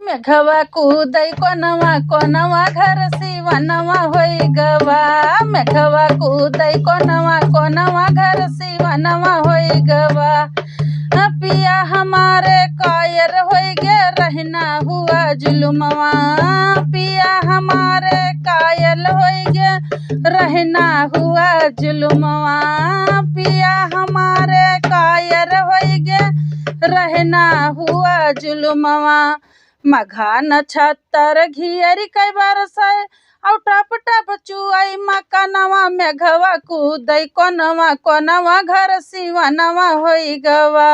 मेघवा कूदै कोनवा कोनवा घर सिवनवा होई गवा। मेघवा कूदै कोनवा कोनवा घर सिवनवा होई गवा। पिया हमारे कायर होई गे रहना हुआ जुलुमवा। पिया हमारे कायल होई गे रहना हुआ जुलुमवा। पिया हमारे कायर होई गे रहना हुआ जुलुमवा। मघा नक्षत्र घियरी कई बरसाए और टप टप चुआई मकनवा। मेघवा कूदै कोनवा कोनवा घर सिवनवा होई गवा।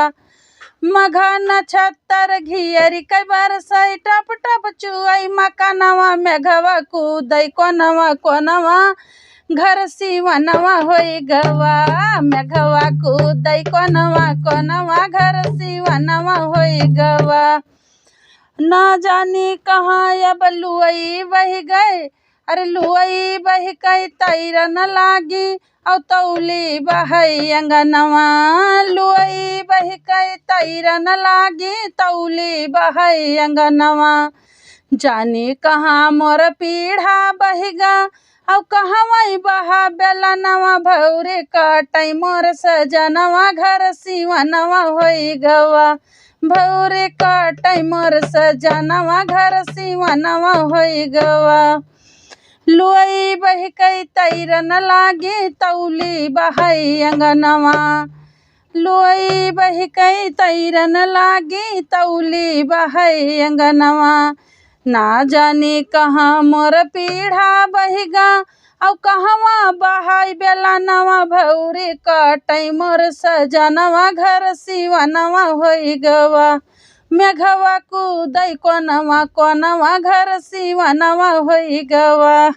मघा नक्षत्र घियरी कई बरसाए टप टप चुआई मकनवा। मेघवा कूदै कोनवा कोनवा घर सिवनवा होई गवा। मेघवा कूदै कोनवा कोनवा घर सिवनवा होई गवा। ना जानी कहाँ अब लुई बह गए। अरे लुई बह गई तैर न लागी और तौली बहई अंगनवा। लुई बह गई तैर न लागी तौली बहई अंगनवा। जानी कहाँ मोर पीढ़ा बहिगा और कहाँ वही बहा बेलनवा। भौरे काटई मोर सजनवा घर सिवनवा होई गवा। भौरे काटई मोर सजनवा घर सिवनवा होई गवा। लुई बह गई तैर न लागी तौली बहई अंगनवा। लुई बह गई तैर न लागी तौली बहई अंगनवा। ना जानी कहाँ मोर पीढ़ा बहिगा और कहवा बहाई बेलनवा। भौरे काटई मोर सजनवा घर सिवनवा होई गवा। मेघवा कूदै कोनवा कोनवा घर सिवनवा होई गवा।